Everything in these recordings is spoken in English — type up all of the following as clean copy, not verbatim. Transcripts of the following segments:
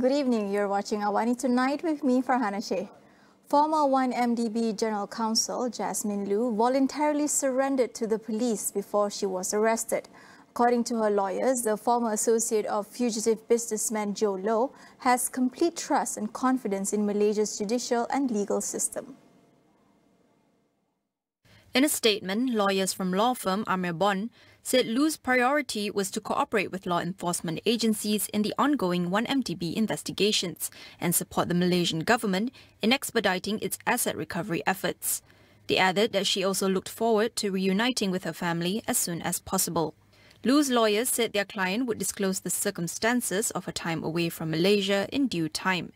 Good evening, you're watching AWANI Tonight with me, Farhana Sheikh. Former 1MDB General Counsel Jasmine Liu voluntarily surrendered to the police before she was arrested. According to her lawyers, the former associate of fugitive businessman Joe Low has complete trust and confidence in Malaysia's judicial and legal system. In a statement, lawyers from law firm Amir Bond said Liu's priority was to cooperate with law enforcement agencies in the ongoing 1MDB investigations and support the Malaysian government in expediting its asset recovery efforts. They added that she also looked forward to reuniting with her family as soon as possible. Liu's lawyers said their client would disclose the circumstances of her time away from Malaysia in due time.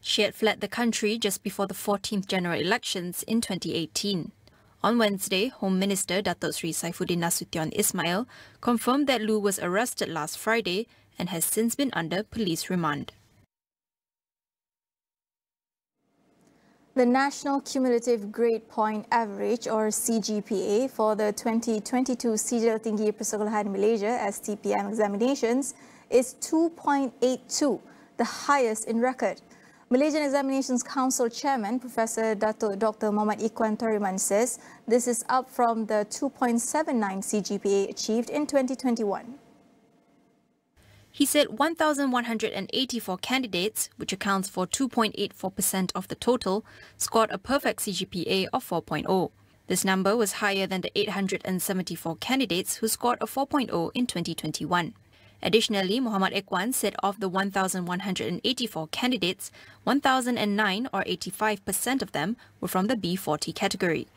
She had fled the country just before the 14th general elections in 2018. On Wednesday, Home Minister Datuk Sri Saifuddin Nasution Ismail confirmed that Liu was arrested last Friday and has since been under police remand. The National Cumulative Grade Point Average, or CGPA, for the 2022 Sijil Tinggi Persekolahan Malaysia (STPM) examinations is 2.82, the highest in record. Malaysian Examinations Council Chairman Professor Datuk Dr. Muhammad Ikhwan Toriman says this is up from the 2.79 CGPA achieved in 2021. He said 1,184 candidates, which accounts for 2.84% of the total, scored a perfect CGPA of 4.0. This number was higher than the 874 candidates who scored a 4.0 in 2021. Additionally, Muhammad Ikhwan said of the 1,184 candidates, 1,009 or 85% of them were from the B40 category.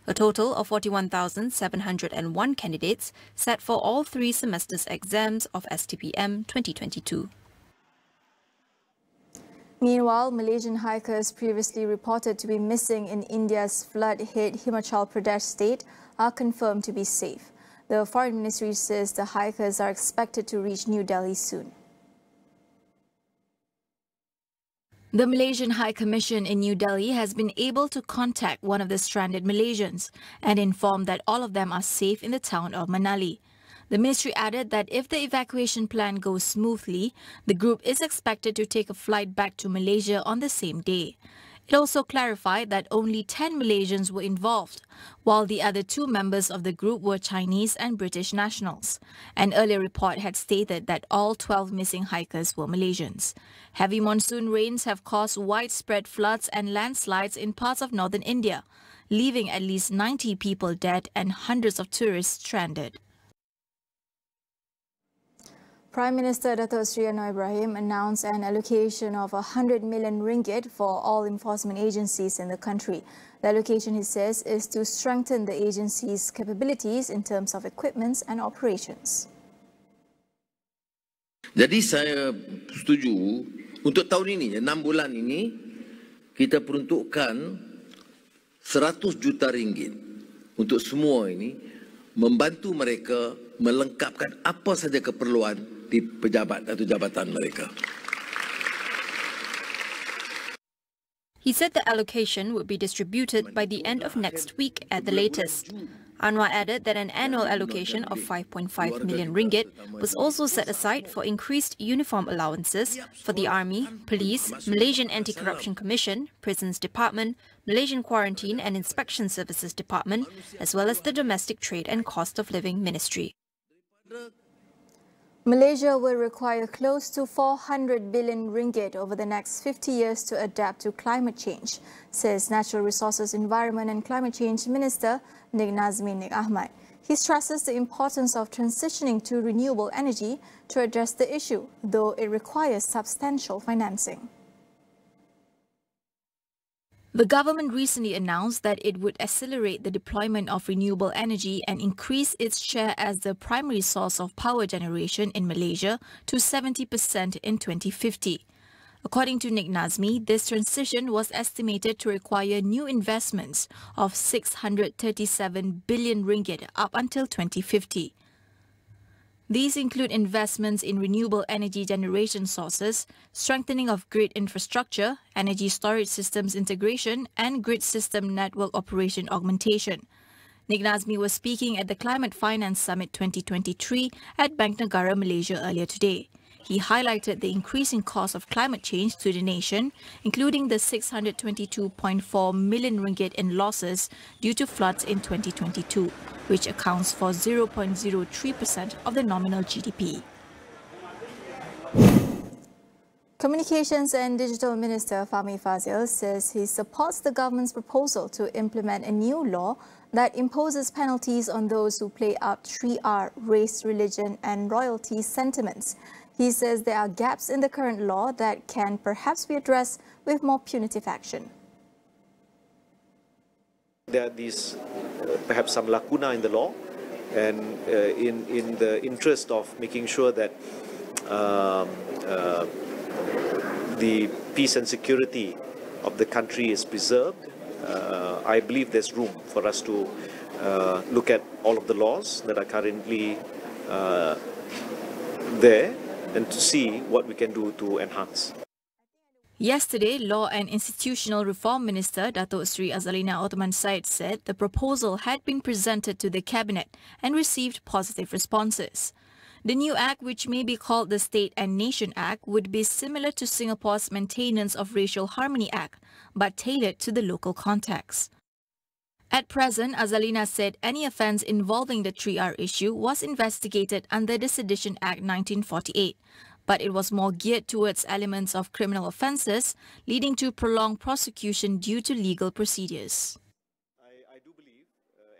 A total of 41,701 candidates sat for all 3 semesters exams of STPM 2022. Meanwhile, Malaysian hikers previously reported to be missing in India's flood-hit Himachal Pradesh state are confirmed to be safe. The Foreign Ministry says the hikers are expected to reach New Delhi soon. The Malaysian High Commission in New Delhi has been able to contact one of the stranded Malaysians and informed that all of them are safe in the town of Manali. The ministry added that if the evacuation plan goes smoothly, the group is expected to take a flight back to Malaysia on the same day. It also clarified that only 10 Malaysians were involved, while the other 2 members of the group were Chinese and British nationals. An earlier report had stated that all 12 missing hikers were Malaysians. Heavy monsoon rains have caused widespread floods and landslides in parts of northern India, leaving at least 90 people dead and hundreds of tourists stranded. Prime Minister Datuk Sri Anwar Ibrahim announced an allocation of 100 million ringgit for all enforcement agencies in the country. The allocation, he says, is to strengthen the agency's capabilities in terms of equipments and operations. Jadi saya setuju untuk tahun ini, 6 bulan ini, kita peruntukkan 100 juta ringgit untuk semua ini, membantu mereka melengkapkan apa saja keperluan di pejabat atau jabatan mereka. He said the allocation would be distributed by the end of next week at the latest. Anwar added that an annual allocation of 5.5 million ringgit was also set aside for increased uniform allowances for the Army, Police, Malaysian Anti-Corruption Commission, Prisons Department, Malaysian Quarantine and Inspection Services Department, as well as the Domestic Trade and Cost of Living Ministry. Malaysia will require close to 400 billion ringgit over the next 50 years to adapt to climate change, says Natural Resources, Environment and Climate Change Minister Nik Nazmi Nik Ahmad. He stresses the importance of transitioning to renewable energy to address the issue, though it requires substantial financing. The government recently announced that it would accelerate the deployment of renewable energy and increase its share as the primary source of power generation in Malaysia to 70% in 2050. According to Nik Nazmi, this transition was estimated to require new investments of 637 billion ringgit up until 2050. These include investments in renewable energy generation sources, strengthening of grid infrastructure, energy storage systems integration, and grid system network operation augmentation. Nik Nazmi was speaking at the Climate Finance Summit 2023 at Bank Negara, Malaysia earlier today. He highlighted the increasing cost of climate change to the nation, including the 622.4 million ringgit in losses due to floods in 2022, which accounts for 0.03% of the nominal GDP. Communications and Digital Minister Fahmi Fazil says he supports the government's proposal to implement a new law that imposes penalties on those who play up 3R, race, religion and royalty sentiments. He says there are gaps in the current law that can perhaps be addressed with more punitive action. There are these perhaps some lacuna in the law, and in the interest of making sure that the peace and security of the country is preserved, I believe there's room for us to look at all of the laws that are currently there and to see what we can do to enhance. Yesterday, Law and Institutional Reform Minister Datuk Sri Azalina Othman Said said the proposal had been presented to the Cabinet and received positive responses. The new act, which may be called the State and Nation Act, would be similar to Singapore's Maintenance of Racial Harmony Act, but tailored to the local context. At present, Azalina said any offence involving the 3R issue was investigated under the Sedition Act 1948, but it was more geared towards elements of criminal offences, leading to prolonged prosecution due to legal procedures. I do believe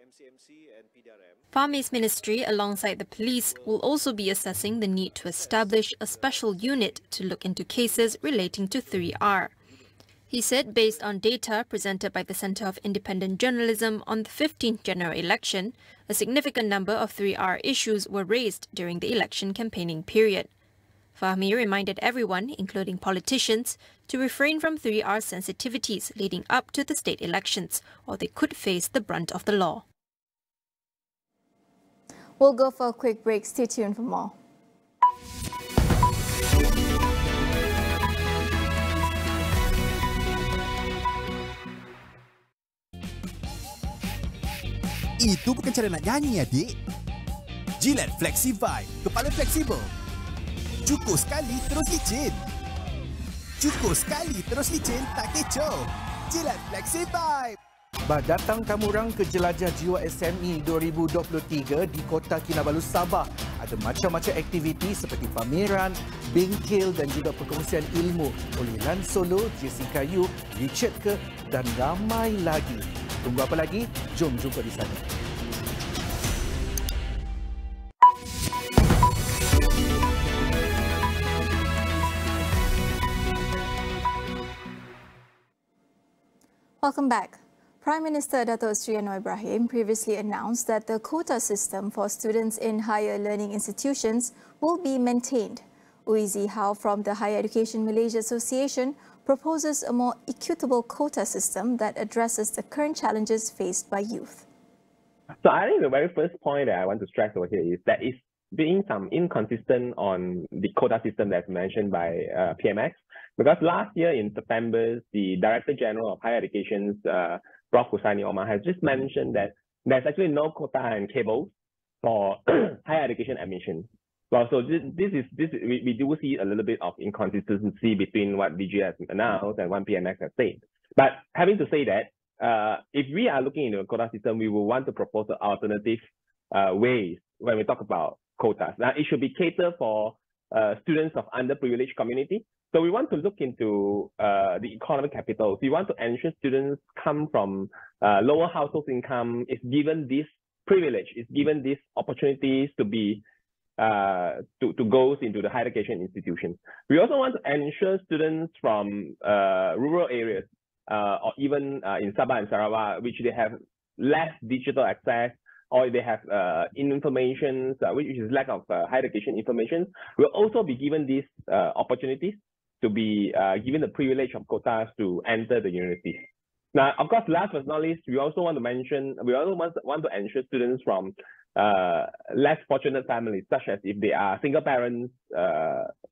MCMC and PDRM. Fahmi's ministry, alongside the police, will also be assessing the need to establish a special unit to look into cases relating to 3R. He said based on data presented by the Centre of Independent Journalism on the 15th general election, a significant number of 3R issues were raised during the election campaigning period. Fahmi reminded everyone, including politicians, to refrain from 3R sensitivities leading up to the state elections, or they could face the brunt of the law. We'll go for a quick break. Stay tuned for more. Itu bukan cara nak nyanyi, adik. Jilat Flexi Vibe, kepala fleksibel. Cukup sekali terus licin. Cukup sekali terus licin, tak kecoh. Jilat Flexi Vibe. Datang kamu orang ke Jelajah Jiwa SME 2023 di Kota Kinabalu, Sabah. Ada macam-macam aktiviti seperti pameran, bengkel dan juga perkongsian ilmu oleh Lan Solo, Jessica Yu, Richard Ke dan ramai lagi. Tunggu apa lagi? Jom jumpa di sana. Welcome back. Prime Minister Datuk Sri Anwar Ibrahim previously announced that the quota system for students in higher learning institutions will be maintained. Uizi Hao from the Higher Education Malaysia Association proposes a more equitable quota system that addresses the current challenges faced by youth. So I think the very first point that I want to stress over here is that it's being some inconsistent on the quota system that's mentioned by PMX. Because last year in September, the Director General of Higher Education's Prof. Hussaini Omar has just mentioned that there's actually no quota and cables for higher education admission. Well, so we do see a little bit of inconsistency between what DG has announced and what PMX has said. But having to say that, if we are looking into a quota system, we will want to propose alternative ways when we talk about quotas. Now, it should be catered for students of underprivileged community. So we want to look into the economic capital. We want to ensure students come from lower household income, is given this privilege, is given these opportunities to be to go into the higher education institutions. We also want to ensure students from rural areas or even in Sabah and Sarawak, which they have less digital access or they have information, which is lack of higher education information, will also be given these opportunities to be given the privilege of quotas to enter the universities. Now, of course, last but not least, we also want to mention, we also want to ensure students from less fortunate families, such as if they are single parents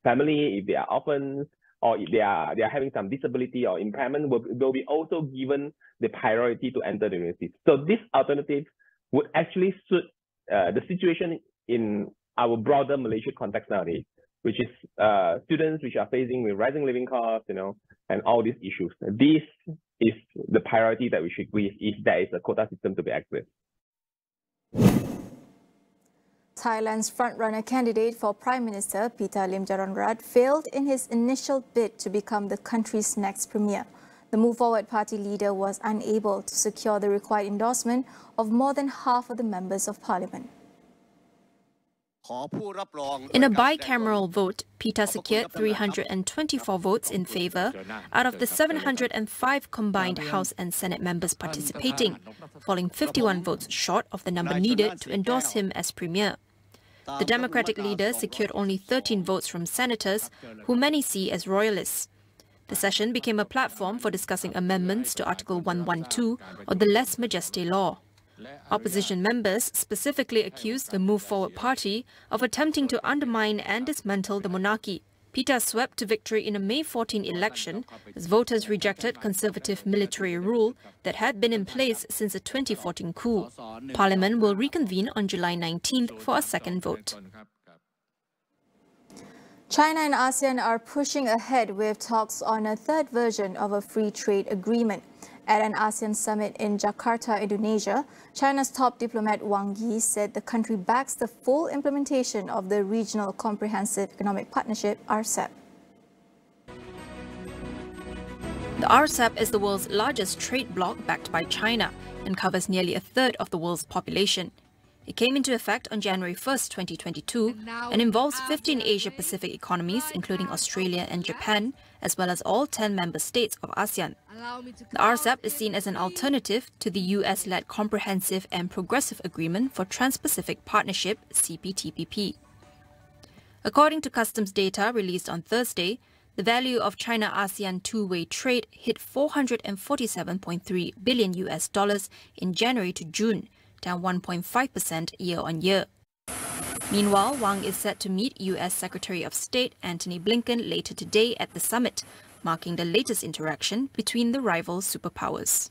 family, if they are orphans, or if they are having some disability or impairment, will be also given the priority to enter the universities. So this alternative would actually suit the situation in our broader Malaysia context nowadays. which is students which are facing with rising living costs, and all these issues. This is the priority that we should give if there is a quota system to be active. Thailand's frontrunner candidate for Prime Minister Pita Limjaroenrat failed in his initial bid to become the country's next premier. The Move Forward party leader was unable to secure the required endorsement of more than half of the members of parliament. In a bicameral vote, Pita secured 324 votes in favour out of the 705 combined House and Senate members participating, falling 51 votes short of the number needed to endorse him as premier. The Democratic leader secured only 13 votes from senators, who many see as royalists. The session became a platform for discussing amendments to Article 112 of the Lèse Majesté law. Opposition members specifically accused the Move Forward party of attempting to undermine and dismantle the monarchy. Pita swept to victory in a May 14 election as voters rejected conservative military rule that had been in place since the 2014 coup. Parliament will reconvene on July 19th for a second vote. China and ASEAN are pushing ahead with talks on a third version of a free trade agreement. At an ASEAN summit in Jakarta, Indonesia, China's top diplomat Wang Yi said the country backs the full implementation of the Regional Comprehensive Economic Partnership, RCEP. The RCEP is the world's largest trade bloc backed by China and covers nearly a third of the world's population. It came into effect on January 1, 2022 and involves 15 Asia-Pacific economies, including Australia and Japan, as well as all 10 member states of ASEAN. The RCEP is seen as an alternative to the US-led Comprehensive and Progressive Agreement for Trans-Pacific Partnership, CPTPP. According to customs data released on Thursday, the value of China-ASEAN two-way trade hit $447.3 billion in January to June, down 1.5% year-on-year. Meanwhile, Wang is set to meet US Secretary of State Antony Blinken later today at the summit, marking the latest interaction between the rival superpowers.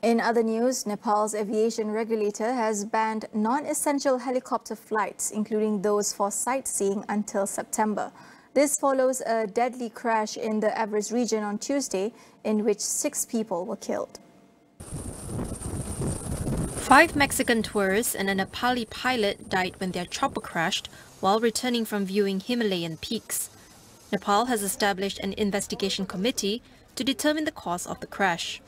In other news, Nepal's aviation regulator has banned non-essential helicopter flights, including those for sightseeing, until September. This follows a deadly crash in the Everest region on Tuesday, in which 6 people were killed. 5 Mexican tourists and a Nepali pilot died when their chopper crashed while returning from viewing Himalayan peaks. Nepal has established an investigation committee to determine the cause of the crash.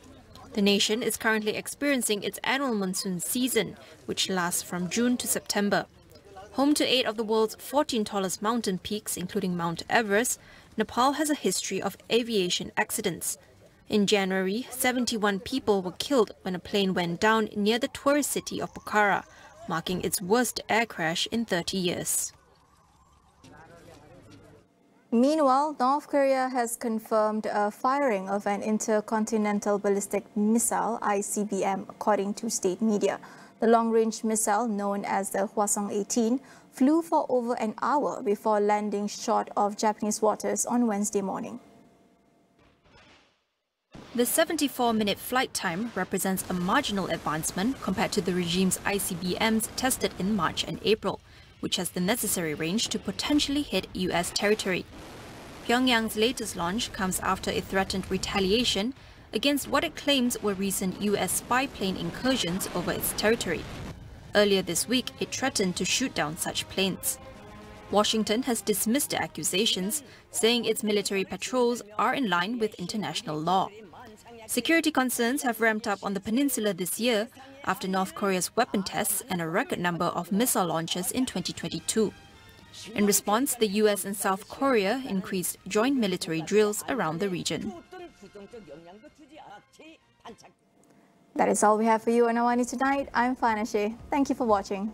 The nation is currently experiencing its annual monsoon season, which lasts from June to September. Home to 8 of the world's 14 tallest mountain peaks, including Mount Everest, Nepal has a history of aviation accidents. In January, 71 people were killed when a plane went down near the tourist city of Pokhara, marking its worst air crash in 30 years. Meanwhile, North Korea has confirmed a firing of an intercontinental ballistic missile, ICBM, according to state media. The long-range missile, known as the Hwasong-18, flew for over an hour before landing short of Japanese waters on Wednesday morning. The 74-minute flight time represents a marginal advancement compared to the regime's ICBMs tested in March and April, which has the necessary range to potentially hit US territory. Pyongyang's latest launch comes after it threatened retaliation against what it claims were recent US spy plane incursions over its territory. Earlier this week, it threatened to shoot down such planes. Washington has dismissed the accusations, saying its military patrols are in line with international law. Security concerns have ramped up on the peninsula this year after North Korea's weapon tests and a record number of missile launches in 2022. In response, the US and South Korea increased joint military drills around the region. That is all we have for you on AWANI tonight. I'm Farhana Sheikh. Thank you for watching.